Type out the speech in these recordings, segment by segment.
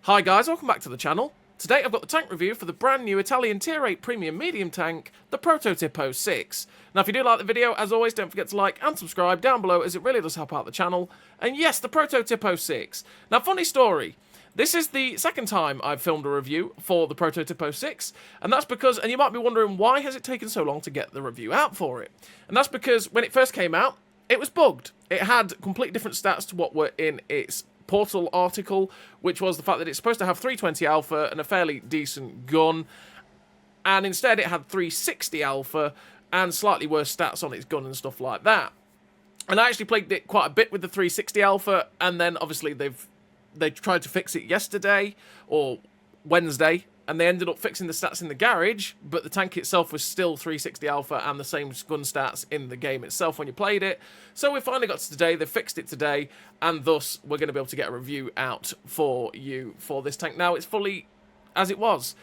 Hi guys, welcome back to the channel. Today I've got the tank review for the brand new Italian Tier 8 Premium Medium tank, the Prototipo 6. Now if you do like the video, as always, don't forget to like and subscribe down below as it really does help out the channel. And yes, the Prototipo 6. Now funny story, this is the second time I've filmed a review for the Prototipo 6, and that's because, and you might be wondering why has it taken so long to get the review out for it? And that's because when it first came out, it was bugged. It had completely different stats to what were in its Portal article, which was the fact that it's supposed to have 320 alpha and a fairly decent gun, and instead it had 360 alpha and slightly worse stats on its gun and stuff like that. And I actually played it quite a bit with the 360 alpha, and then obviously they tried to fix it yesterday or Wednesday, and they ended up fixing the stats in the garage, but the tank itself was still 360 alpha and the same gun stats in the game itself when you played it. So we finally got to today, they fixed it today, and thus we're going to be able to get a review out for you for this tank. Now it's fully as it was.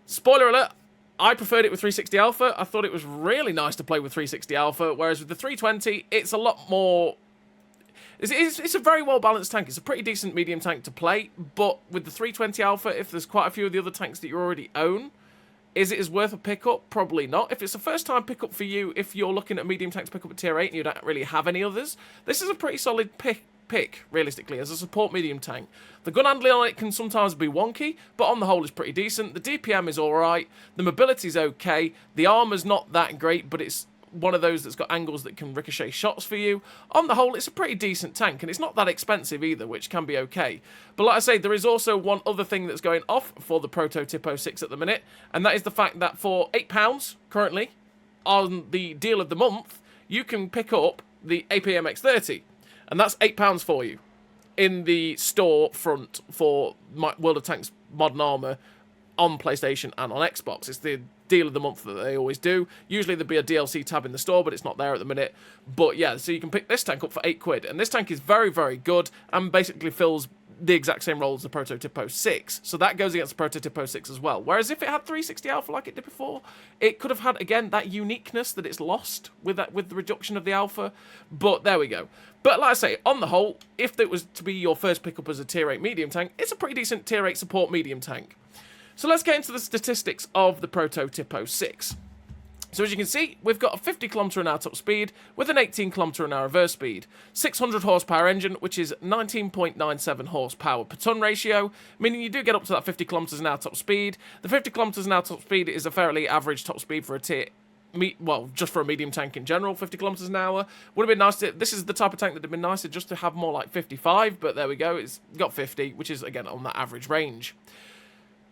Spoiler alert, I preferred it with 360 alpha. I thought it was really nice to play with 360 alpha, whereas with the 320, it's a lot more... It's a very well-balanced tank. It's a pretty decent medium tank to play, but with the 320 alpha, if there's quite a few of the other tanks that you already own, is it as worth a pickup? Probably not. If it's a first-time pickup for you, if you're looking at medium tanks pick up at tier 8 and you don't really have any others, this is a pretty solid pick, realistically, as a support medium tank. The gun handling on it can sometimes be wonky, but on the whole it's pretty decent. The DPM is alright, the mobility's okay, the armor's not that great, but it's one of those that's got angles that can ricochet shots for you. On the whole, it's a pretty decent tank, and it's not that expensive either, which can be okay. But like I say, there is also one other thing that's going off for the Prototipo 6 at the minute, and that is the fact that for £8 currently, on the deal of the month, you can pick up the AMX 30, and that's £8 for you in the store front for World of Tanks Modern Armour on PlayStation and on Xbox. It's the deal of the month that they always do. Usually there'd be a DLC tab in the store, but it's not there at the minute. But yeah, so you can pick this tank up for £8, and this tank is very, very good and basically fills the exact same role as the Prototipo 6. So that goes against the Prototipo 6 as well. Whereas if it had 360 alpha like it did before, it could have had, again, that uniqueness that it's lost with the reduction of the alpha. But there we go. But like I say, on the whole, if it was to be your first pickup as a tier 8 medium tank, it's a pretty decent tier 8 support medium tank. So let's get into the statistics of the Prototipo 6. So as you can see, we've got a 50 km/h top speed with an 18 km/h reverse speed, 600 horsepower engine, which is 19.97 horsepower per ton ratio, meaning you do get up to that 50 km/h top speed. The 50 km/h top speed is a fairly average top speed for a just for a medium tank in general. 50 km/h would have been nice to, this is the type of tank that would have been nicer just to have more like 55, but there we go, it's got 50, which is again on that average range.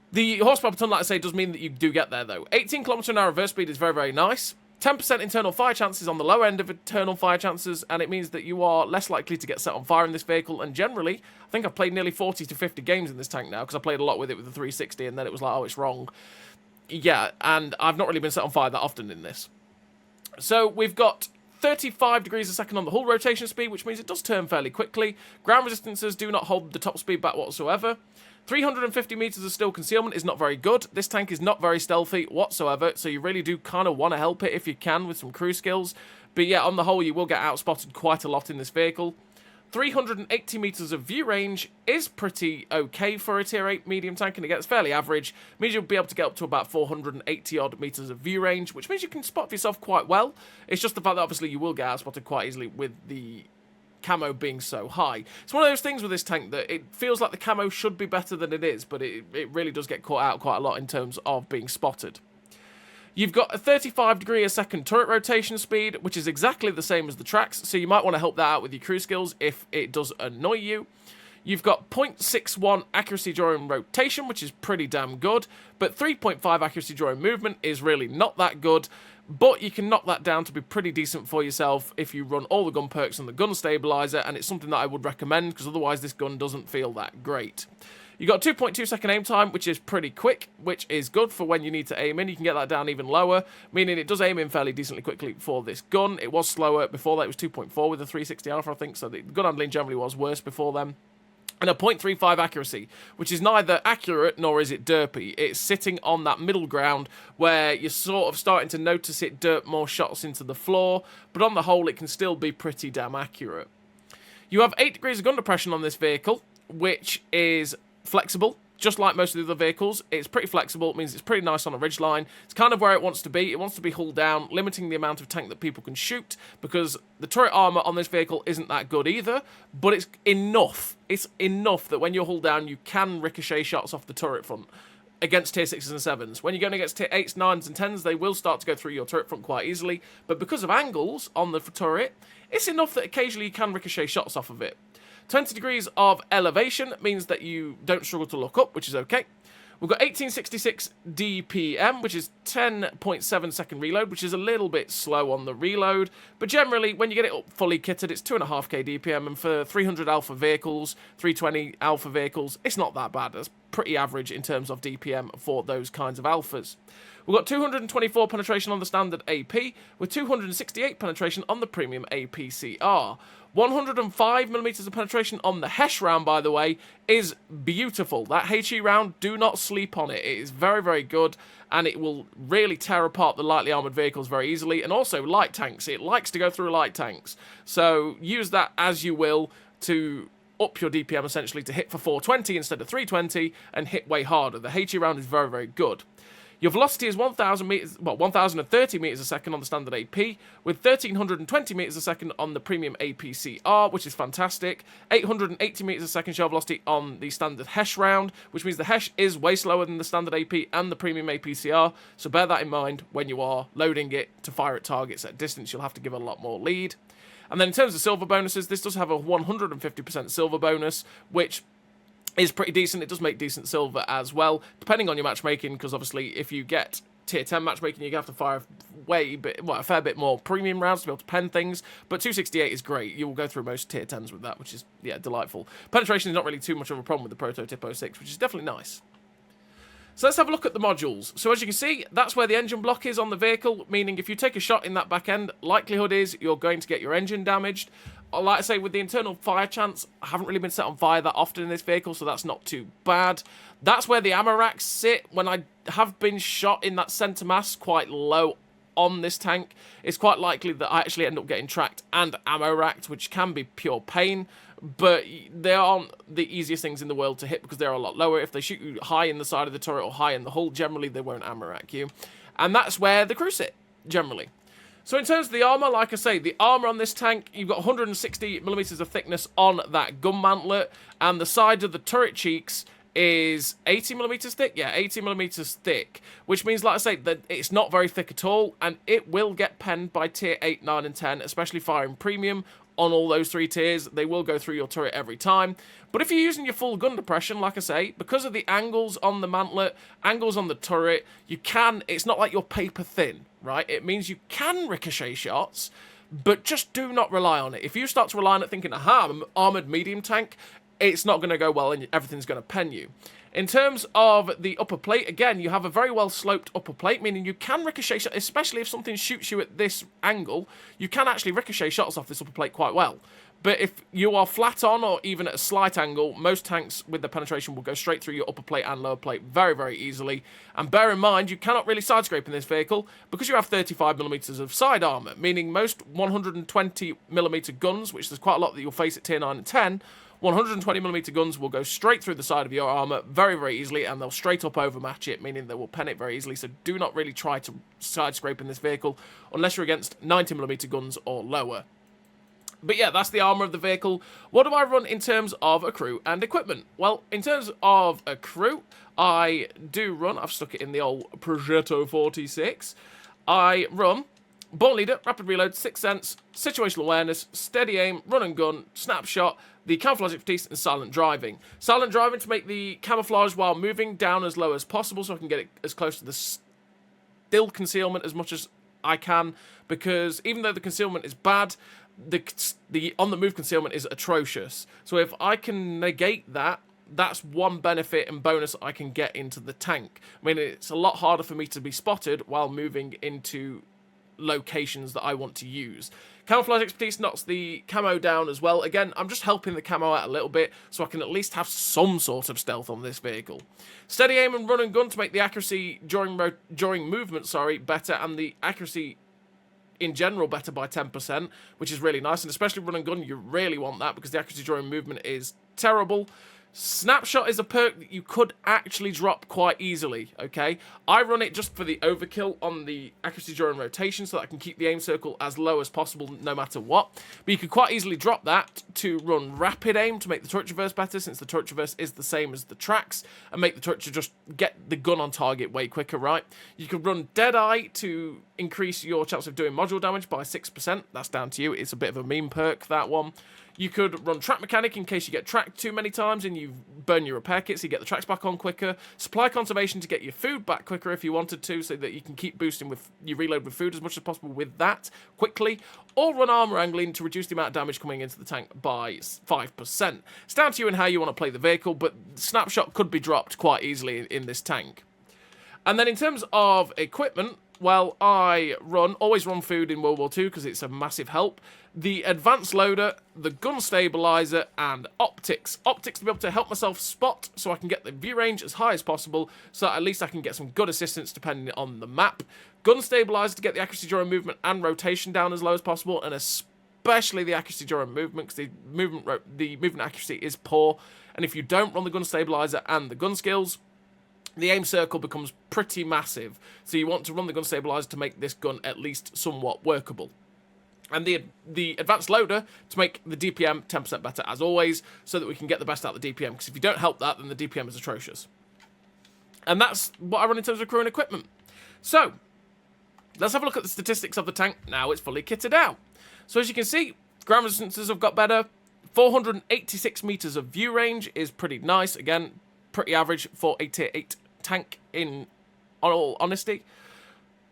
The horsepower per ton, like I say, does mean that you do get there, though. 18 km/h reverse speed is very, very nice. 10% internal fire chances on the low end of internal fire chances, and it means that you are less likely to get set on fire in this vehicle. And generally, I think I've played nearly 40 to 50 games in this tank now, because I played a lot with it with the 360, and then it was like, oh, it's wrong. Yeah, and I've not really been set on fire that often in this. So we've got 35 degrees a second on the hull rotation speed, which means it does turn fairly quickly. Ground resistances do not hold the top speed back whatsoever. 350 meters of still concealment is not very good. This tank is not very stealthy whatsoever, so you really do kind of want to help it if you can with some crew skills. But yeah, on the whole, you will get outspotted quite a lot in this vehicle. 380 meters of view range is pretty okay for a tier 8 medium tank, and it gets fairly average. It means you'll be able to get up to about 480 odd meters of view range, which means you can spot for yourself quite well. It's just the fact that obviously you will get outspotted quite easily with the camo being so high. It's one of those things with this tank that it feels like the camo should be better than it is, but it really does get caught out quite a lot in terms of being spotted. You've got a 35 degree a second turret rotation speed, which is exactly the same as the tracks, so you might want to help that out with your crew skills if it does annoy you. You've got 0.61 accuracy during rotation, which is pretty damn good, but 3.5 accuracy during movement is really not that good, but you can knock that down to be pretty decent for yourself if you run all the gun perks and the gun stabilizer, and it's something that I would recommend, because otherwise this gun doesn't feel that great. You got 2.2 second aim time, which is pretty quick, which is good for when you need to aim in. You can get that down even lower, meaning it does aim in fairly decently quickly for this gun. It was slower before that, it was 2.4 with the 360 alpha, I think, so the gun handling generally was worse before then. And a 0.35 accuracy, which is neither accurate nor is it derpy. It's sitting on that middle ground where you're sort of starting to notice it derp more shots into the floor, but on the whole it can still be pretty damn accurate. You have 8 degrees of gun depression on this vehicle, which is flexible. just like most of the other vehicles, it's pretty flexible. It means it's pretty nice on a ridgeline. It's kind of where it wants to be. It wants to be hull down, limiting the amount of tank that people can shoot, because the turret armor on this vehicle isn't that good either, but it's enough. It's enough that when you're hull down, you can ricochet shots off the turret front against tier 6s and 7s. When you're going against tier 8s, 9s, and 10s, they will start to go through your turret front quite easily, but because of angles on the turret, it's enough that occasionally you can ricochet shots off of it. 20 degrees of elevation means that you don't struggle to look up, which is okay. We've got 1866 DPM, which is 10.7 second reload, which is a little bit slow on the reload. But generally, when you get it up fully kitted, it's 2.5k DPM. And for 300 alpha vehicles, 320 alpha vehicles, it's not that bad. That's pretty average in terms of DPM for those kinds of alphas. We've got 224 penetration on the standard AP, with 268 penetration on the premium APCR. 105mm of penetration on the HESH round, by the way, is beautiful. That HE round, do not sleep on it. It is very, very good, and it will really tear apart the lightly armoured vehicles very easily, and also light tanks. It likes to go through light tanks. So use that as you will to up your DPM, essentially, to hit for 420 instead of 320, and hit way harder. The HE round is very, very good. Your velocity is 1,030 meters a second on the standard AP, with 1,320 meters a second on the premium APCR, which is fantastic. 880 meters a second shell velocity on the standard HESH round, which means the HESH is way slower than the standard AP and the premium APCR, so bear that in mind when you are loading it to fire at targets at distance. You'll have to give a lot more lead. And then in terms of silver bonuses, this does have a 150% silver bonus, which is pretty decent. It does make decent silver as well, depending on your matchmaking, because obviously if you get tier 10 matchmaking, you have to fire a fair bit more premium rounds to be able to pen things, but 268 is great. You will go through most tier 10s with that, which is, yeah, delightful. Penetration is not really too much of a problem with the Prototipo 6, which is definitely nice. So let's have a look at the modules. So as you can see, that's where the engine block is on the vehicle, meaning if you take a shot in that back end, likelihood is you're going to get your engine damaged. Like I say, with the internal fire chance, I haven't really been set on fire that often in this vehicle, so that's not too bad. That's where the ammo racks sit. When I have been shot in that center mass quite low on this tank, it's quite likely that I actually end up getting tracked and ammo racked, which can be pure pain. But they aren't the easiest things in the world to hit because they're a lot lower. If they shoot you high in the side of the turret or high in the hull, generally they won't ammo rack you. And that's where the crew sit, generally. So in terms of the armour, like I say, the armour on this tank, you've got 160mm of thickness on that gun mantlet, and the side of the turret cheeks is 80mm thick? Yeah, 80mm thick, which means, like I say, that it's not very thick at all, and it will get penned by tier 8, 9, and 10, especially firing premium on all those three tiers. They will go through your turret every time. But if you're using your full gun depression, like I say, because of the angles on the mantlet, angles on the turret, you can, it's not like you're paper thin, right? It means you can ricochet shots, but just do not rely on it. If you start to rely on it thinking, aha, I'm an armoured medium tank, it's not going to go well and everything's going to pen you. In terms of the upper plate, again, you have a very well sloped upper plate, meaning you can ricochet shots, especially if something shoots you at this angle, you can actually ricochet shots off this upper plate quite well. But if you are flat on or even at a slight angle, most tanks with the penetration will go straight through your upper plate and lower plate very, very easily. And bear in mind, you cannot really side scrape in this vehicle because you have 35mm of side armour, meaning most 120mm guns, which there's quite a lot that you'll face at tier 9 and 10, 120mm guns will go straight through the side of your armour very, very easily, and they'll straight up overmatch it, meaning they will pen it very easily. So do not really try to side scrape in this vehicle unless you're against 90mm guns or lower. But yeah, that's the armour of the vehicle. What do I run in terms of a crew and equipment? Well, in terms of a crew, I do run, I've stuck it in the old Prototipo 46, I run Born Leader, Rapid Reload, Sixth Sense, Situational Awareness, Steady Aim, Run and Gun, Snapshot, the Camouflage Expertise, and Silent Driving. Silent Driving to make the camouflage while moving down as low as possible so I can get it as close to the still concealment as much as I can, because even though the concealment is bad, the on-the-move concealment is atrocious. So if I can negate that, that's one benefit and bonus I can get into the tank. I mean, it's a lot harder for me to be spotted while moving into locations that I want to use. Camouflage Expertise knocks the camo down as well. Again, I'm just helping the camo out a little bit so I can at least have some sort of stealth on this vehicle. Steady Aim and Run and Gun to make the accuracy during movement, better, and the accuracy in general better by 10%, which is really nice, and especially Run and Gun, you really want that because the accuracy during movement is terrible. Snapshot is a perk that you could actually drop quite easily, okay? I run it just for the overkill on the accuracy during rotation so that I can keep the aim circle as low as possible no matter what. But you could quite easily drop that to run rapid aim to make the turret traverse better, since the turret traverse is the same as the tracks, and make the turret to just get the gun on target way quicker, right? You could run Deadeye to increase your chance of doing module damage by 6%. That's down to you. It's a bit of a meme perk, that one. You could run Track Mechanic in case you get tracked too many times and you burn your repair kit so you get the tracks back on quicker. Supply Conservation to get your food back quicker if you wanted to, so that you can keep boosting with you reload with food as much as possible with that quickly. Or run Armour Angling to reduce the amount of damage coming into the tank by 5%. It's down to you and how you want to play the vehicle, but Snapshot could be dropped quite easily in this tank. And then in terms of equipment, well, I always run food in World War II because it's a massive help. The advanced loader, the gun stabilizer, and optics. Optics to be able to help myself spot so I can get the view range as high as possible, so at least I can get some good assistance depending on the map. Gun stabilizer to get the accuracy during movement and rotation down as low as possible, and especially the accuracy during movement, because the movement accuracy is poor. And if you don't run the gun stabilizer and the gun skills, the aim circle becomes pretty massive. So you want to run the gun stabilizer to make this gun at least somewhat workable. And the advanced loader to make the DPM 10% better, as always, so that we can get the best out of the DPM, because if you don't help that, then the DPM is atrocious. And that's what I run in terms of crew and equipment. So, let's have a look at the statistics of the tank now it's fully kitted out. So as you can see, ground resistances have got better. 486 meters of view range is pretty nice. Again, pretty average for a tier 8 tank in all honesty.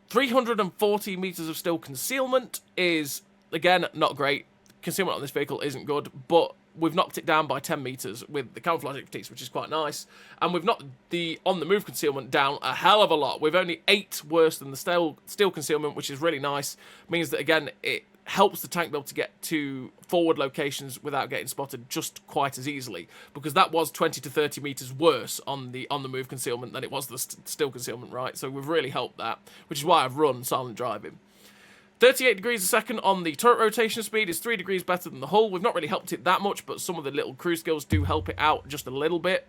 340 meters of still concealment is, again, not great. Concealment on this vehicle isn't good, but we've knocked it down by 10 meters with the camouflage expertise, which is quite nice. And we've knocked the on-the-move concealment down a hell of a lot. We've only 8 worse than the steel concealment, which is really nice. Means that, again, it helps the tank be able to get to forward locations without getting spotted just quite as easily, because that was 20 to 30 meters worse on the move concealment than it was the still concealment, right? So we've really helped that, which is why I've run silent driving. 38 degrees a second on the turret rotation speed is 3 degrees better than the hull. We've not really helped it that much, but some of the little crew skills do help it out just a little bit.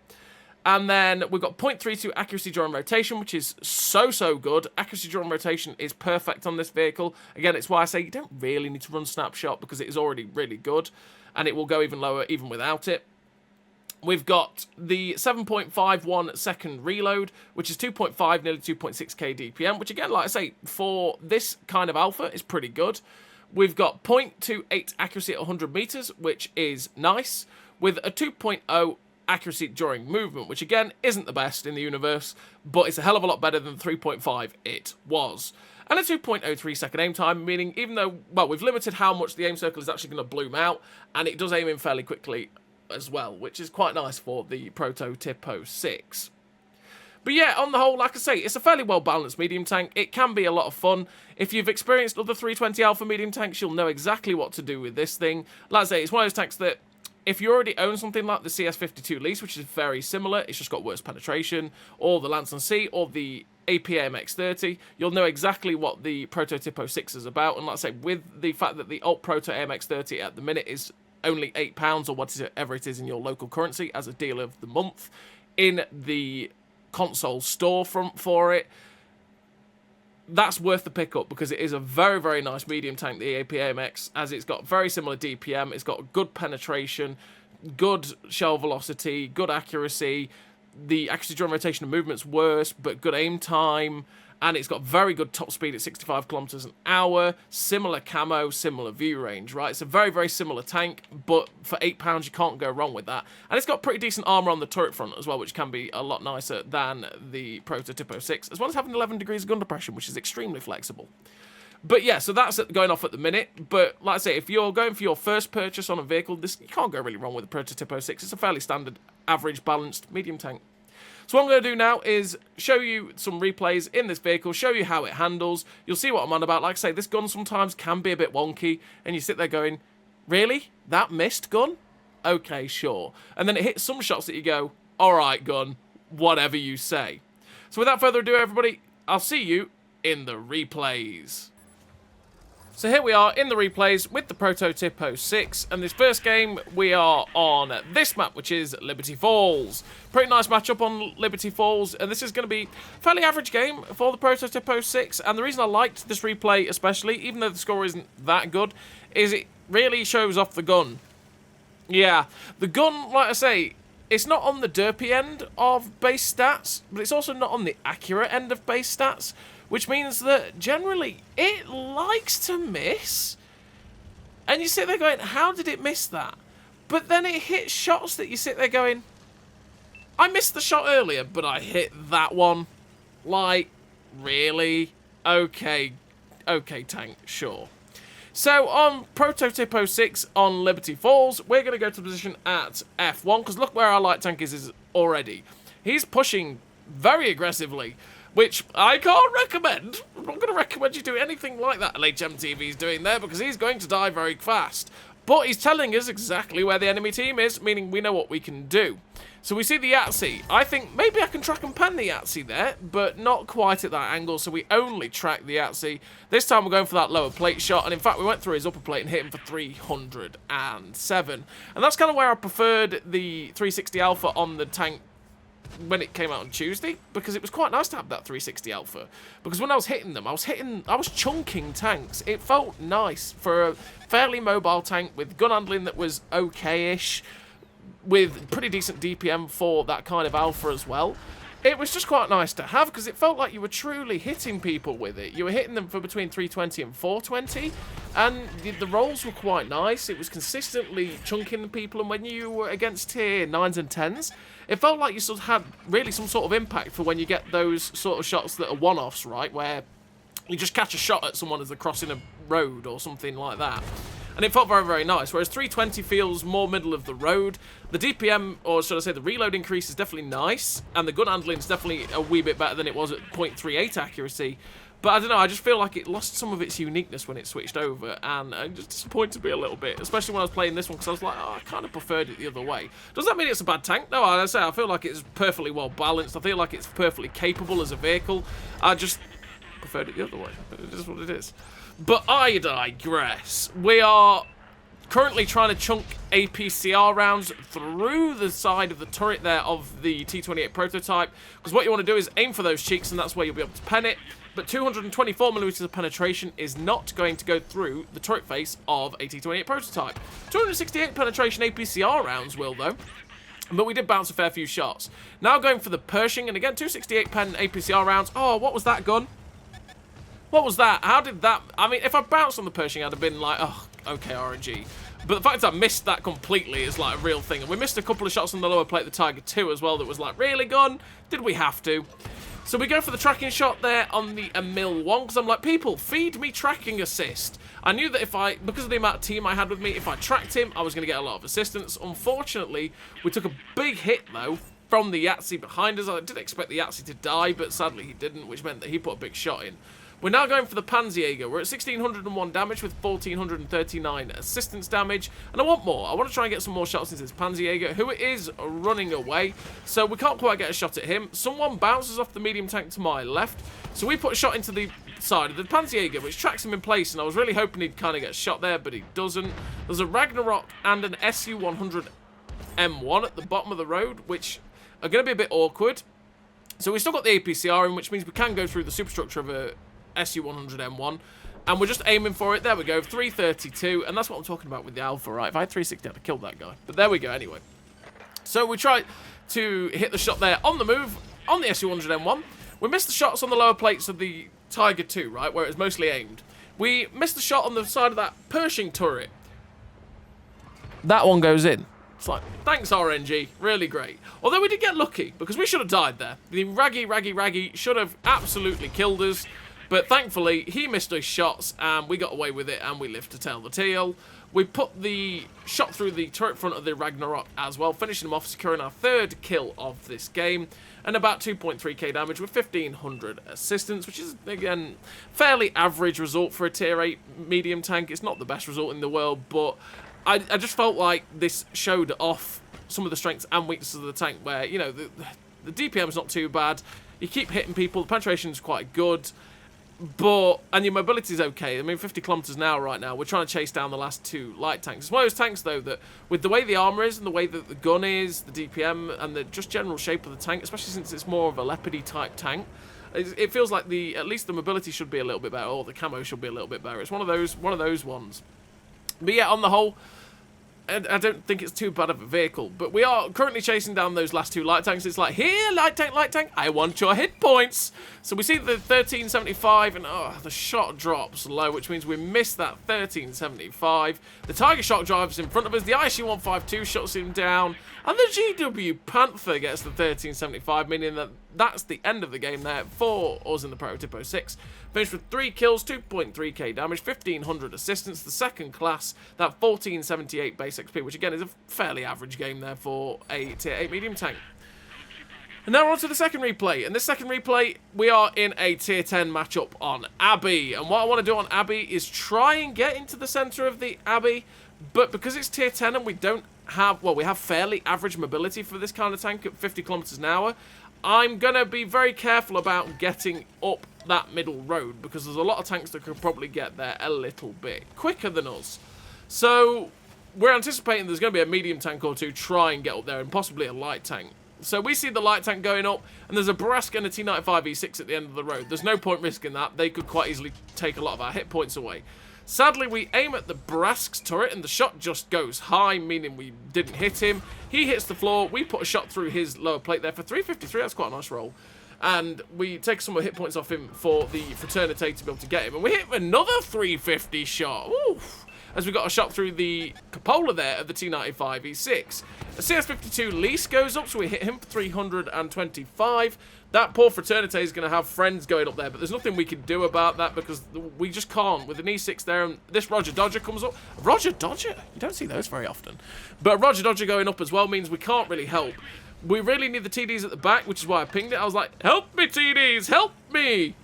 And then we've got 0.32 accuracy during rotation, which is so good. Accuracy during rotation is perfect on this vehicle. Again, it's why I say you don't really need to run Snapshot, because it is already really good, and it will go even lower even without it. We've got the 7.51 second reload, which is 2.5, nearly 2.6k DPM, which again, like I say, for this kind of alpha is pretty good. We've got 0.28 accuracy at 100 meters, which is nice, with a 2.0 accuracy during movement, which again isn't the best in the universe, but it's a hell of a lot better than the 3.5 it was. And a 2.03 second aim time, meaning even though, well, we've limited how much the aim circle is actually going to bloom out, and it does aim in fairly quickly as well, which is quite nice for the Prototipo 6. But yeah, on the whole, like I say, it's a fairly well-balanced medium tank. It can be a lot of fun. If you've experienced other 320 Alpha medium tanks, you'll know exactly what to do with this thing. Like I say, it's one of those tanks that, if you already own something like the CS52 Lease, which is very similar, it's just got worse penetration, or the Lance and C, or the AMX 30, you'll know exactly what the Prototipo 6 is about. And like I say, with the fact that the Alt Proto AMX 30 at the minute is only £8, or whatever it is in your local currency, as a deal of the month, in the console storefront for it, that's worth the pickup, because it is a very nice medium tank, the AMX, as it's got very similar DPM, it's got good penetration, good shell velocity, good accuracy, the accuracy during rotation and movement's worse, but good aim time, and it's got very good top speed at 65 kilometers an hour, similar camo, similar view range, right? It's a very similar tank, but for £8 you can't go wrong with that. And it's got pretty decent armor on the turret front as well, which can be a lot nicer than the Prototipo 6, as well as having 11 degrees of gun depression, which is extremely flexible. But yeah, so that's going off at the minute. But like I say, if you're going for your first purchase on a vehicle, you can't go really wrong with the Prototipo 6. It's a fairly standard, average, balanced medium tank. So what I'm going to do now is show you some replays in this vehicle, show you how it handles. You'll see what I'm on about. Like I say, this gun sometimes can be a bit wonky, and you sit there going, really? That missed gun? Okay, sure. And then it hits some shots that you go, alright gun, whatever you say. So without further ado, everybody, I'll see you in the replays. So here we are in the replays with the Prototipo 6, and this first game we are on this map, which is Liberty Falls. Pretty nice matchup on Liberty Falls, and this is going to be a fairly average game for the Prototipo 6, and the reason I liked this replay especially, even though the score isn't that good, is it really shows off the gun. Yeah, the gun, like I say, it's not on the derpy end of base stats, but it's also not on the accurate end of base stats, which means that generally it likes to miss. And you sit there going, how did it miss that? But then it hits shots that you sit there going, I missed the shot earlier, but I hit that one. Like, really? Okay, tank, sure. So on Prototipo 6 on Liberty Falls, we're going to go to position at F1, because look where our light tank is already. He's pushing very aggressively, which I can't recommend. I'm not going to recommend you do anything like that LHMTV is doing there, because he's going to die very fast. But he's telling us exactly where the enemy team is, meaning we know what we can do. So we see the Yahtzee. I think maybe I can track and pan the Yahtzee there, but not quite at that angle, so we only track the Yahtzee. This time we're going for that lower plate shot, and in fact we went through his upper plate and hit him for 307. And that's kind of where I preferred the 360 Alpha on the tank when it came out on Tuesday, because it was quite nice to have that 360 Alpha, because when I was hitting them, I was chunking tanks. It felt nice for a fairly mobile tank with gun handling that was okay-ish, with pretty decent DPM for that kind of Alpha as well. It was just quite nice to have, because it felt like you were truly hitting people with it. You were hitting them for between 320 and 420, and the rolls were quite nice. It was consistently chunking people, and when you were against tier 9s and 10s, it felt like you sort of had really some sort of impact for when you get those sort of shots that are one-offs, right, where you just catch a shot at someone as they're crossing a road or something like that. And it felt very, very nice, whereas 320 feels more middle of the road. The DPM, or should I say the reload increase, is definitely nice, and the gun handling is definitely a wee bit better than it was at 0.38 accuracy. But I don't know, I just feel like it lost some of its uniqueness when it switched over, and it just disappointed me a little bit, especially when I was playing this one, because I was like, oh, I kind of preferred it the other way. Does that mean it's a bad tank? No, I say I feel like it's perfectly well balanced. I feel like it's perfectly capable as a vehicle. I just preferred it the other way. It is what it is. But I digress. We are currently trying to chunk APCR rounds through the side of the turret there of the T28 prototype, because what you want to do is aim for those cheeks, and that's where you'll be able to pen it. But 224mm of penetration is not going to go through the turret face of a T28 prototype. 268 penetration APCR rounds will, though. But we did bounce a fair few shots. Now going for the Pershing, and again, 268 pen APCR rounds. Oh, what was that gun? What was that? How did that... I mean, if I bounced on the Pershing, I'd have been like, oh, okay, RNG. But the fact that I missed that completely is like a real thing. And we missed a couple of shots on the lower plate, the Tiger 2 as well, that was like, really, gun? Did we have to? So we go for the tracking shot there on the Emil 1, because I'm like, people, feed me tracking assist. I knew that if I, because of the amount of team I had with me, if I tracked him, I was going to get a lot of assistance. Unfortunately, we took a big hit, though, from the Yahtzee behind us. I did expect the Yahtzee to die, but sadly he didn't, which meant that he put a big shot in. We're now going for the Panzerjäger. We're at 1601 damage with 1439 assistance damage. And I want more. I want to try and get some more shots into this Panzerjäger, who is running away. So we can't quite get a shot at him. Someone bounces off the medium tank to my left. So we put a shot into the side of the Panzerjäger, which tracks him in place. And I was really hoping he'd kind of get shot there, but he doesn't. There's a Ragnarok and an SU-100 M1 at the bottom of the road, which are going to be a bit awkward. So we've still got the APCR in, which means we can go through the superstructure of a SU-100M1, and we're just aiming for it. There we go, 332, and that's what I'm talking about with the Alpha, right? If I had 360, I'd have killed that guy. But there we go, anyway. So we try to hit the shot there on the move, on the SU-100M1. We missed the shots on the lower plates of the Tiger 2, right, where it was mostly aimed. We missed the shot on the side of that Pershing turret. That one goes in. It's like, thanks RNG, really great. Although we did get lucky, because we should have died there. The Raggy should have absolutely killed us. But thankfully, he missed his shots, and we got away with it, and we lived to tell the tale. We put the shot through the turret front of the Ragnarok as well, finishing him off, securing our third kill of this game, and about 2.3k damage with 1500 assistance, which is, again, fairly average result for a tier 8 medium tank. It's not the best result in the world, but I just felt like this showed off some of the strengths and weaknesses of the tank, where, you know, the DPM's not too bad, you keep hitting people, the penetration's quite good. And your mobility's okay. I mean, 50 kilometers an hour right now. We're trying to chase down the last 2 light tanks. It's one of those tanks, though, that with the way the armor is and the way that the gun is, the DPM, and the just general shape of the tank, especially since it's more of a leopardy type tank, it feels like at least the mobility should be a little bit better, or the camo should be a little bit better. It's one of those ones. But yeah, on the whole, I don't think it's too bad of a vehicle, but we are currently chasing down those last 2 light tanks. It's like, here, light tank, I want your hit points. So we see the 1375, and the shot drops low, which means we missed that 1375. The Tiger shock drives in front of us. The IC-152 shuts him down, and the GW Panther gets the 1375, meaning that that's the end of the game there for us in the Prototipo 6. Finished with 3 kills, 2.3k damage, 1500 assistance, the second class, that 1478 base XP, which again is a fairly average game there for a tier 8 medium tank. And now we're on to the second replay. In this second replay, we are in a tier 10 matchup on Abbey. And what I want to do on Abbey is try and get into the center of the Abbey, but because it's tier 10 and we don't have, well, we have fairly average mobility for this kind of tank at 50 kilometers an hour, I'm going to be very careful about getting up that middle road, because there's a lot of tanks that could probably get there a little bit quicker than us. So we're anticipating there's going to be a medium tank or two try and get up there, and possibly a light tank. So we see the light tank going up, and there's a Brask and a T95E6 at the end of the road. There's no point risking that. They could quite easily take a lot of our hit points away. Sadly, we aim at the Brask's turret, and the shot just goes high, meaning we didn't hit him. He hits the floor. We put a shot through his lower plate there for 353. That's quite a nice roll. And we take some more hit points off him for the Fraternity to be able to get him. And we hit another 350 shot. Oof. As we got a shot through the cupola there of the T95E6. The CS52 lease goes up, so we hit him for 325. That poor Fraternity is going to have friends going up there, but there's nothing we can do about that because we just can't. With an E6 there, and this Roger Dodger comes up. Roger Dodger? You don't see those very often. But Roger Dodger going up as well means we can't really help. We really need the TDs at the back, which is why I pinged it. I was like, help me, TDs, help me!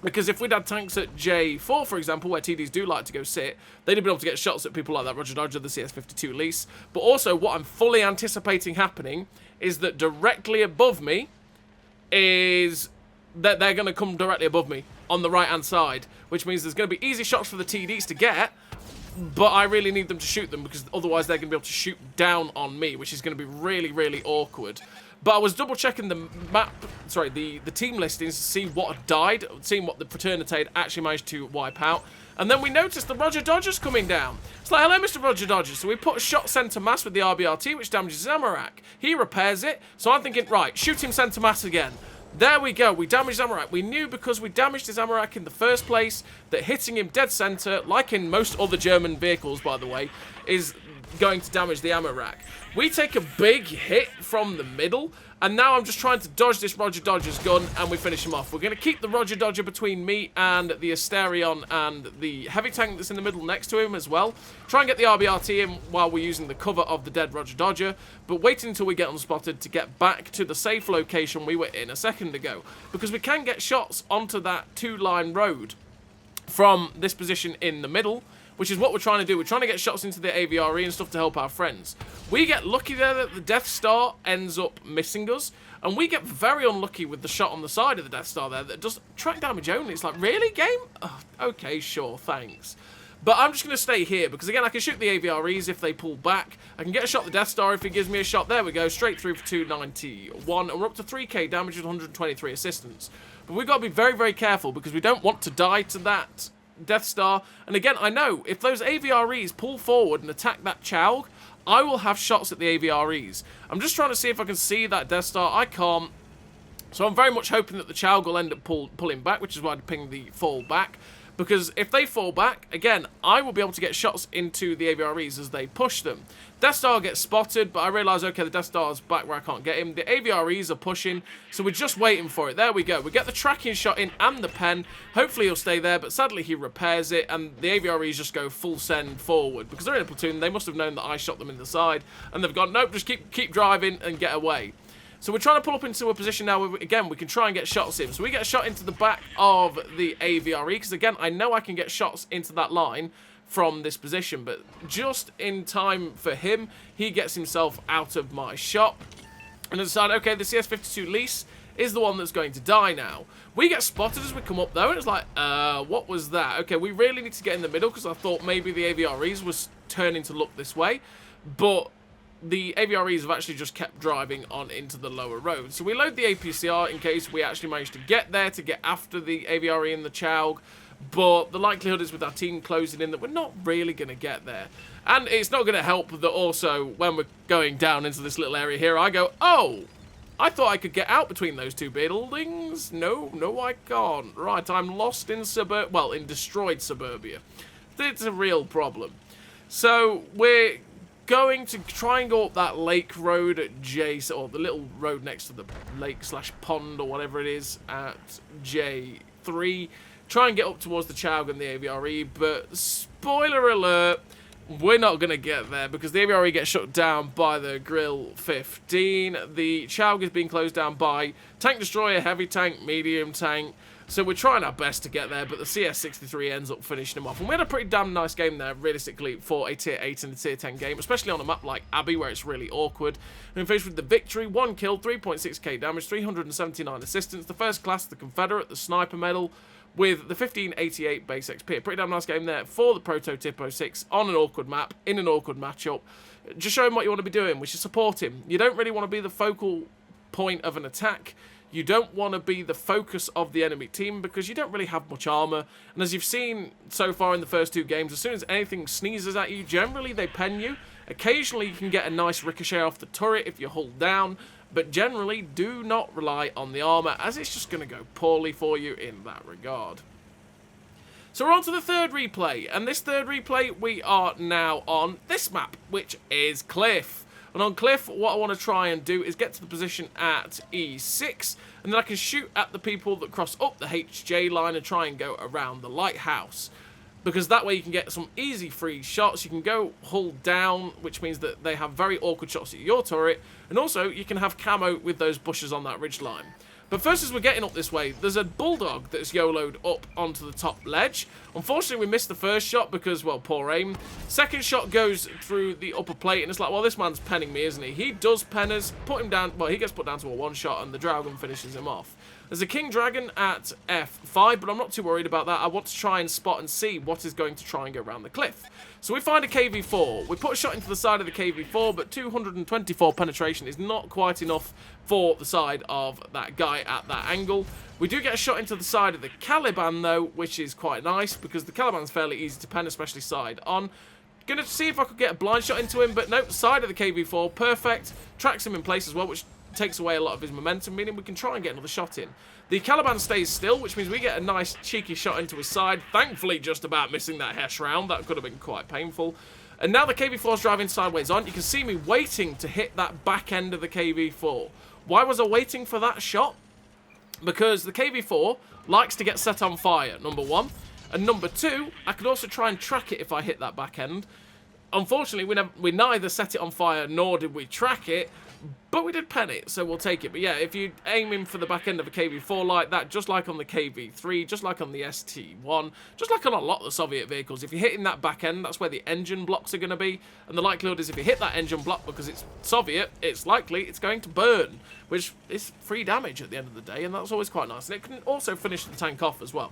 Because if we'd had tanks at J4, for example, where TDs do like to go sit, they'd have been able to get shots at people like that Roger Dodger, the CS52 lease. But also, what I'm fully anticipating happening is that directly above me is that they're going to come directly above me on the right-hand side, which means there's going to be easy shots for the TDs to get, but I really need them to shoot them because otherwise they're going to be able to shoot down on me, which is going to be really, really awkward. But I was double-checking the map, sorry, the team listings to see what had died, seeing what the Fraternity had actually managed to wipe out. And then we noticed the Roger Dodger's coming down. It's like, hello, Mr. Roger Dodger. So we put a shot centre mass with the RBRT, which damages his Amarak. He repairs it. So I'm thinking, right, shoot him centre mass again. There we go. We damaged Amarak. We knew because we damaged his Amarak in the first place that hitting him dead centre, like in most other German vehicles, by the way, is going to damage the Amarak. We take a big hit from the middle, and now I'm just trying to dodge this Roger Dodger's gun, and we finish him off. We're going to keep the Roger Dodger between me and the Asterion and the heavy tank that's in the middle next to him as well. Try and get the RBRT in while we're using the cover of the dead Roger Dodger, but waiting until we get unspotted to get back to the safe location we were in a second ago, because we can get shots onto that 2-line road from this position in the middle, which is what we're trying to do. We're trying to get shots into the AVRE and stuff to help our friends. We get lucky there that the Death Star ends up missing us, and we get very unlucky with the shot on the side of the Death Star there that does track damage only. It's like, really, game? Oh, okay, sure, thanks. But I'm just going to stay here, because again, I can shoot the AVREs if they pull back. I can get a shot at the Death Star if he gives me a shot. There we go, straight through for 291, and we're up to 3k damage with 123 assistance. But we've got to be very, very careful, because we don't want to die to that Death Star. And again, I know if those AVREs pull forward and attack that Chaug, I will have shots at the AVREs. I'm just trying to see if I can see that Death Star. I can't. So I'm very much hoping that the Chaug will end up pulling back, which is why I ping the fall back. Because if they fall back, again, I will be able to get shots into the AVREs as they push them. Death Star gets spotted, but I realise, okay, the Death Star's back where I can't get him. The AVREs are pushing, so we're just waiting for it. There we go. We get the tracking shot in and the pen. Hopefully he'll stay there, but sadly he repairs it, and the AVREs just go full send forward. Because they're in a platoon, they must have known that I shot them in the side, and they've gone, nope, just keep driving and get away. So we're trying to pull up into a position now where, again, we can try and get shots in. So we get a shot into the back of the AVRE, because, again, I know I can get shots into that line from this position. But just in time for him, he gets himself out of my shot. And I decide, okay, the CS52 lease is the one that's going to die now. We get spotted as we come up though, and it's like, what was that? Okay, we really need to get in the middle because I thought maybe the AVREs was turning to look this way, but the AVREs have actually just kept driving on into the lower road. So we load the APCR in case we actually manage to get there to get after the AVRE and the Chaug, but the likelihood is with our team closing in that we're not really going to get there. And it's not going to help that also when we're going down into this little area here, I go, oh, I thought I could get out between those two buildings. No, I can't. Right, I'm lost in in destroyed suburbia. It's a real problem. So we're going to try and go up that lake road at or the little road next to the lake / pond or whatever it is at J3. Try and get up towards the Chaug and the AVRE, but spoiler alert, we're not going to get there because the AVRE gets shut down by the Grill 15. The Chaug is being closed down by tank destroyer, heavy tank, medium tank. So we're trying our best to get there, but the CS63 ends up finishing him off. And we had a pretty damn nice game there, realistically, for a Tier 8 and a Tier 10 game, especially on a map like Abbey, where it's really awkward. And finished with the victory, 1 kill, 3.6k damage, 379 assistance, the first class, the Confederate, the Sniper Medal, with the 1588 base XP. A pretty damn nice game there for the Prototipo 6 on an awkward map, in an awkward matchup. Just show him what you want to be doing. We should support him. You don't really want to be the focal point of an attack. You don't want to be the focus of the enemy team because you don't really have much armor. And as you've seen so far in the first 2 games, as soon as anything sneezes at you, generally they pen you. Occasionally you can get a nice ricochet off the turret if you hold down, but generally do not rely on the armor as it's just going to go poorly for you in that regard. So we're on to the third replay, and this third replay we are now on this map, which is Cliff. And on Cliff, what I want to try and do is get to the position at E6, and then I can shoot at the people that cross up the HJ line and try and go around the lighthouse. Because that way you can get some easy free shots, you can go hull down, which means that they have very awkward shots at your turret, and also you can have camo with those bushes on that ridge line. But first, as we're getting up this way, there's a Bulldog that's YOLO'd up onto the top ledge. Unfortunately, we missed the first shot because, well, poor aim. Second shot goes through the upper plate, and it's like, well, this man's penning me, isn't he? He does pen us, put him down, well, he gets put down to a 1-shot, and the Dragon finishes him off. There's a King Dragon at F5, but I'm not too worried about that. I want to try and spot and see what is going to try and go around the cliff. So we find a KV-4. We put a shot into the side of the KV-4, but 224 penetration is not quite enough for the side of that guy at that angle. We do get a shot into the side of the Caliban, though, which is quite nice, because the Caliban's fairly easy to pen, especially side on. Gonna see if I could get a blind shot into him, but nope, side of the KV-4, perfect. Tracks him in place as well, which takes away a lot of his momentum, meaning we can try and get another shot in. The Caliban stays still, which means we get a nice cheeky shot into his side. Thankfully, just about missing that Hesh round. That could have been quite painful. And now the KV-4 is driving sideways on. You can see me waiting to hit that back end of the KV-4. Why was I waiting for that shot? Because the KV-4 likes to get set on fire, number 1. And number 2, I could also try and track it if I hit that back end. Unfortunately, we neither set it on fire nor did we track it, but we did pen it, so we'll take it. But yeah, if you aim in for the back end of a KV-4 like that, just like on the KV-3, just like on the ST-1, just like on a lot of the Soviet vehicles, if you're hitting that back end, that's where the engine blocks are going to be. And the likelihood is if you hit that engine block because it's Soviet, it's likely it's going to burn, which is free damage at the end of the day, and that's always quite nice. And it can also finish the tank off as well.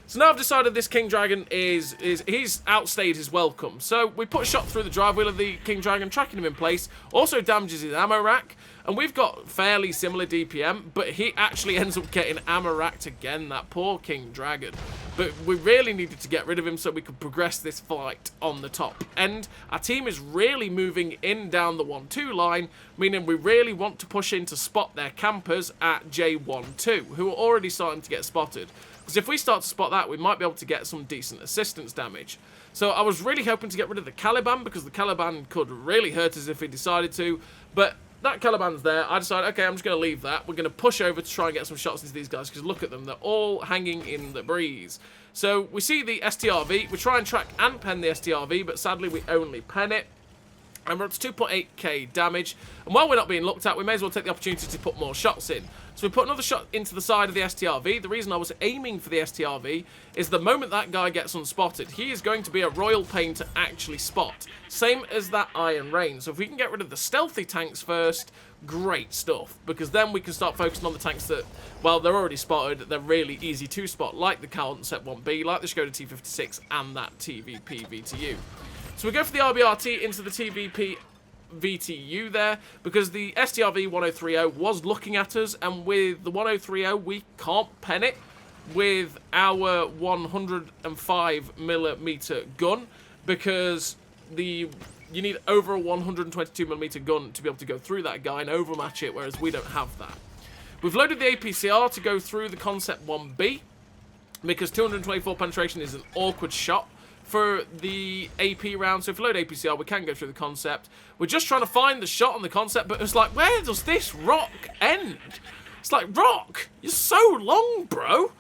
So now I've decided this King Dragon he's outstayed his welcome. So we put a shot through the drive wheel of the King Dragon, tracking him in place. Also damages his ammo rack. And we've got fairly similar DPM, but he actually ends up getting ammo racked again, that poor King Dragon. But we really needed to get rid of him so we could progress this fight on the top end. Our team is really moving in down the 1-2 line, meaning we really want to push in to spot their campers at J1-2, who are already starting to get spotted. Because if we start to spot that, we might be able to get some decent assistance damage. So I was really hoping to get rid of the Caliban, because the Caliban could really hurt us if he decided to. But that Caliban's there. I decided, okay, I'm just going to leave that. We're going to push over to try and get some shots into these guys, because look at them. They're all hanging in the breeze. So we see the STRV. We try and track and pen the STRV, but sadly we only pen it. And we're up to 2.8k damage. And while we're not being looked at, we may as well take the opportunity to put more shots in. So we put another shot into the side of the STRV. The reason I was aiming for the STRV is the moment that guy gets unspotted, he is going to be a royal pain to actually spot. Same as that Iron Rain. So if we can get rid of the stealthy tanks first, great stuff. Because then we can start focusing on the tanks that, well, they're already spotted. They're really easy to spot, like the Concept 1B, like the Skoda T56, and that TVP VTU. So we go for the RBRT into the TVP VTU there, because the STRV 1030 was looking at us, and with the 1030 we can't pen it with our 105mm gun, because you need over a 122mm gun to be able to go through that guy and overmatch it, whereas we don't have that. We've loaded the APCR to go through the Concept 1B, because 224 penetration is an awkward shot for the AP round. So if we load APCR, we can go through the Concept. We're just trying to find the shot on the Concept, but it's like, where does this rock end? It's like, rock, you're so long, bro.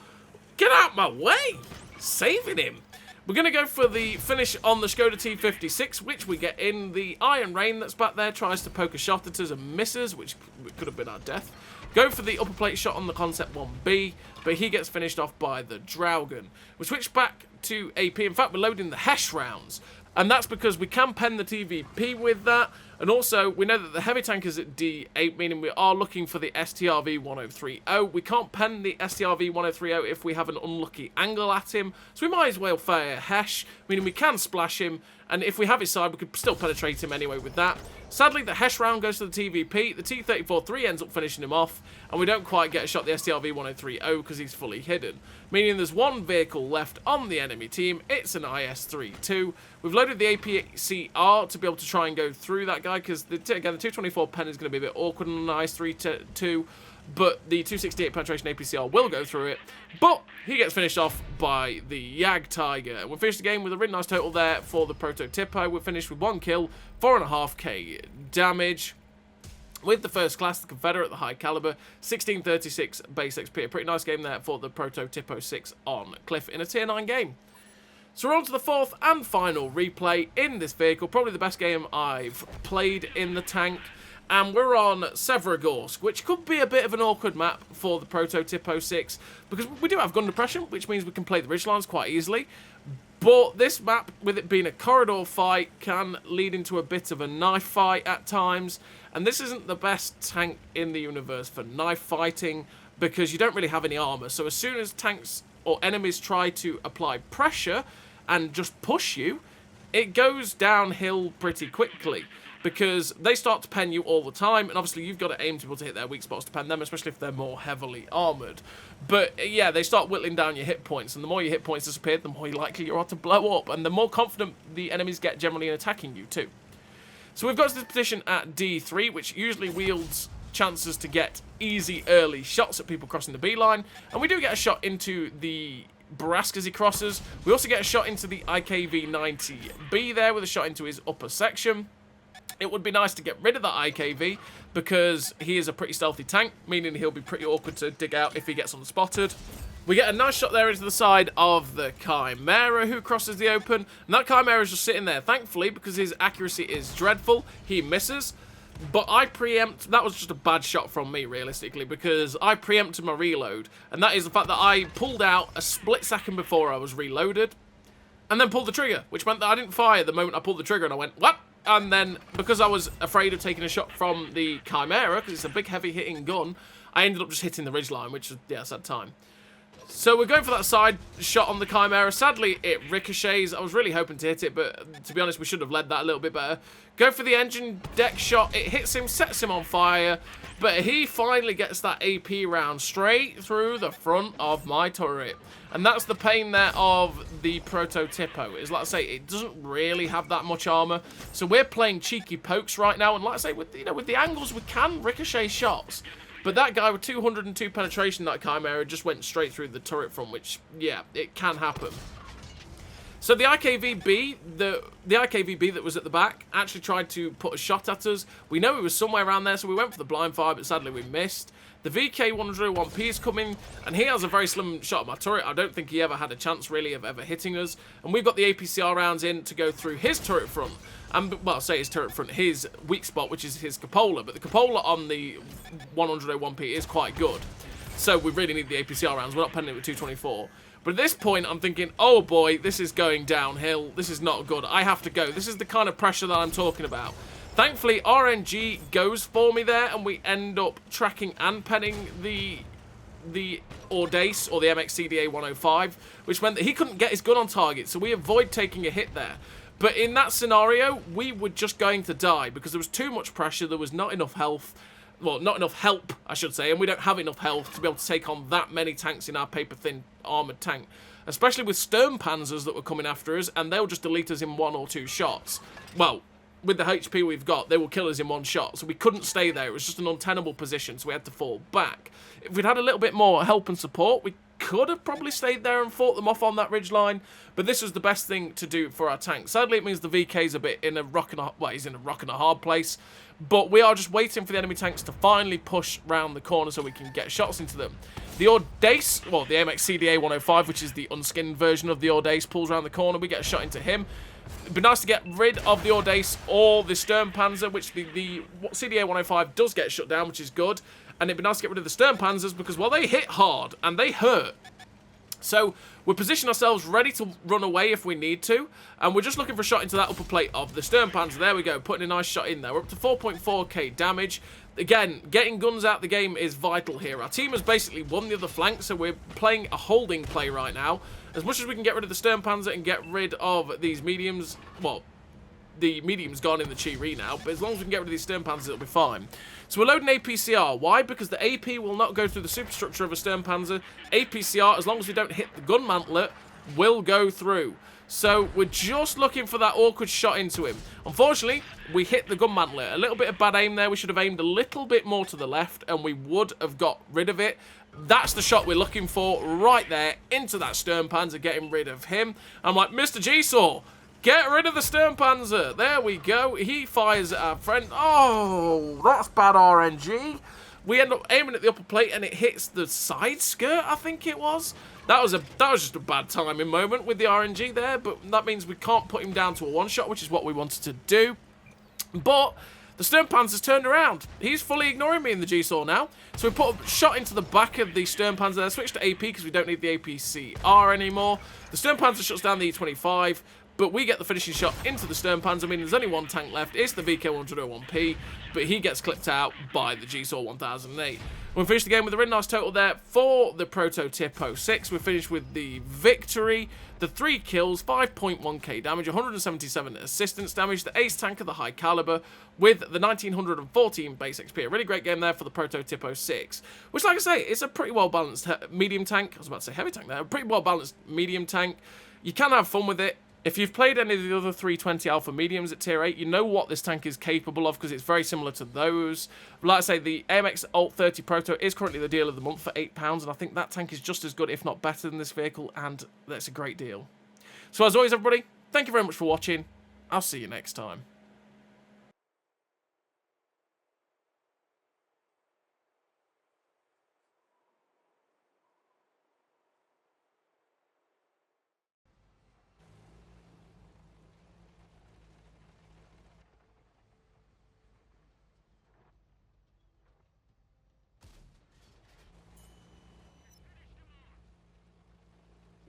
Get out my way. Saving him. We're going to go for the finish on the Skoda T56, which we get in. The Iron Rain that's back there tries to poke a shot at us and misses, which could have been our death. Go for the upper plate shot on the Concept 1B, but he gets finished off by the Draugen. We switch back to AP. In fact, we're loading the Hesh rounds, and that's because we can pen the TVP with that, and also we know that the heavy tank is at D8, meaning we are looking for the STRV 1030. We can't pen the STRV 1030 if we have an unlucky angle at him, so we might as well fire Hesh, meaning we can splash him, and if we have his side, we could still penetrate him anyway with that. Sadly, the Hesh round goes to the TVP. The T-34-3 ends up finishing him off, and we don't quite get a shot at the STRV 1030 because he's fully hidden, meaning there's one vehicle left on the enemy team. It's an IS-32. We've loaded the APCR to be able to try and go through that guy, because, again, the 224 pen is going to be a bit awkward on an IS-32, but the 268 penetration APCR will go through it. But he gets finished off by the Jag Tiger. We finished the game with a really nice total there for the Prototipo. We finished with 1 kill, 4.5k damage. With the first class, the Confederate, the high caliber, 1636 base XP. A pretty nice game there for the Prototipo 6 on Cliff in a tier 9 game. So we're on to the fourth and final replay in this vehicle. Probably the best game I've played in the tank. And we're on Severogorsk, which could be a bit of an awkward map for the Prototipo 6, because we do have gun depression, which means we can play the ridgelines quite easily. But this map, with it being a corridor fight, can lead into a bit of a knife fight at times. And this isn't the best tank in the universe for knife fighting, because you don't really have any armor. So as soon as tanks or enemies try to apply pressure and just push you, it goes downhill pretty quickly, because they start to pen you all the time, and obviously you've got to aim to be able to hit their weak spots to pen them, especially if they're more heavily armoured. But yeah, they start whittling down your hit points, and the more your hit points disappear, the more likely you are to blow up, and the more confident the enemies get generally in attacking you too. So we've got to this position at D3, which usually wields chances to get easy early shots at people crossing the B line, and we do get a shot into the Brask as he crosses. We also get a shot into the IKV-90B there with a shot into his upper section. It would be nice to get rid of that IKV, because he is a pretty stealthy tank, meaning he'll be pretty awkward to dig out if he gets unspotted. We get a nice shot there into the side of the Chimera, who crosses the open, and that Chimera is just sitting there, thankfully, because his accuracy is dreadful. He misses, but I preempt. That was just a bad shot from me, realistically, because I preempted my reload, and that is the fact that I pulled out a split second before I was reloaded, and then pulled the trigger, which meant that I didn't fire the moment I pulled the trigger, and I went, what? And then, because I was afraid of taking a shot from the Chimera, because it's a big, heavy-hitting gun, I ended up just hitting the ridgeline, which was, yeah, sad time. So we're going for that side shot on the Chimera. Sadly, it ricochets. I was really hoping to hit it, but to be honest, we should have led that a little bit better. Go for the engine deck shot. It hits him, sets him on fire, but he finally gets that AP round straight through the front of my turret. And that's the pain there of the Prototipo, is, like I say, it doesn't really have that much armor. So we're playing cheeky pokes right now, and like I say, with the angles, we can ricochet shots. But that guy with 202 penetration, that Chimera, just went straight through the turret front, which, yeah, it can happen. So the IKVB, the IKVB that was at the back, actually tried to put a shot at us. We know he was somewhere around there, so we went for the blind fire, but sadly we missed. The VK101P is coming, and he has a very slim shot at my turret. I don't think he ever had a chance, really, of ever hitting us. And we've got the APCR rounds in to go through his turret front. And, well, say his turret front, his weak spot, which is his cupola. But the cupola on the 101P is quite good. So we really need the APCR rounds. We're not penning it with 224. But at this point, I'm thinking, oh boy, this is going downhill. This is not good. I have to go. This is the kind of pressure that I'm talking about. Thankfully, RNG goes for me there, and we end up tracking and penning the Audace, or the AMX CDA 105, which meant that he couldn't get his gun on target, so we avoid taking a hit there. But in that scenario, we were just going to die, because there was too much pressure, there was not enough health, well, not enough help, I should say, and we don't have enough health to be able to take on that many tanks in our paper-thin armoured tank. Especially with Sturmpanzers that were coming after us, and they'll just delete us in 1 or 2 shots. Well, with the HP we've got, they will kill us in 1 shot, so we couldn't stay there. It was just an untenable position, so we had to fall back. If we'd had a little bit more help and support, we could have probably stayed there and fought them off on that ridgeline, but this was the best thing to do for our tank. Sadly, it means the VK's a bit in a rock and a, well, he's in a rock and a hard place, but we are just waiting for the enemy tanks to finally push round the corner so we can get shots into them. The Audace, well, the AMX CDA 105, which is the unskinned version of the Audace, pulls around the corner. We get a shot into him. It'd be nice to get rid of the Audace or the Sturmpanzer, which the CDA 105 does get shut down, which is good. And it'd be nice to get rid of the Sturmpanzers because, well, they hit hard and they hurt. So we're positioning ourselves ready to run away if we need to. And we're just looking for a shot into that upper plate of the Sturmpanzer. There we go, putting a nice shot in there. We're up to 4.4k damage. Again, getting guns out the game is vital here. Our team has basically won the other flank, so we're playing a holding play right now. As much as we can get rid of the Sturmpanzer and get rid of these mediums, well, the medium's gone in the Chi-Ri now, but as long as we can get rid of these Sturmpanzers, it'll be fine. So we're loading APCR. Why? Because the AP will not go through the superstructure of a Sturmpanzer. APCR, as long as we don't hit the gun mantlet, will go through. So we're just looking for that awkward shot into him. Unfortunately, we hit the gun mantlet. A little bit of bad aim there. We should have aimed a little bit more to the left, and we would have got rid of it. That's the shot we're looking for right there, into that Sturmpanzer, getting rid of him. I'm like, Mr. G-Saw, get rid of the Sturmpanzer. There we go. He fires at our friend. Oh, that's bad RNG. We end up aiming at the upper plate, and it hits the side skirt, I think it was. That was just a bad timing moment with the RNG there, but that means we can't put him down to a one-shot, which is what we wanted to do. But the Sturmpanzer's turned around. He's fully ignoring me in the G-Saw now. So we put a shot into the back of the Sturmpanzer there, switch to AP because we don't need the APCR anymore. The Sturmpanzer shuts down the E25, but we get the finishing shot into the Sturmpanzer. I mean, there's only 1 tank left. It's the VK101P, but he gets clipped out by the G-Saw 1008. We finished the game with a really nice total there for the Prototipo 6. We finished with the victory, the 3 kills, 5.1k damage, 177 assistance damage, the ace tank of the high caliber with the 1914 base XP. A really great game there for the Prototipo 6, which, like I say, it's a pretty well-balanced medium tank. I was about to say heavy tank there. A pretty well-balanced medium tank. You can have fun with it. If you've played any of the other 320 Alpha Mediums at Tier 8, you know what this tank is capable of because it's very similar to those. But like I say, the AMX Alt 30 Proto is currently the deal of the month for £8, and I think that tank is just as good, if not better than this vehicle, and that's a great deal. So as always, everybody, thank you very much for watching. I'll see you next time.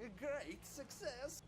A great success.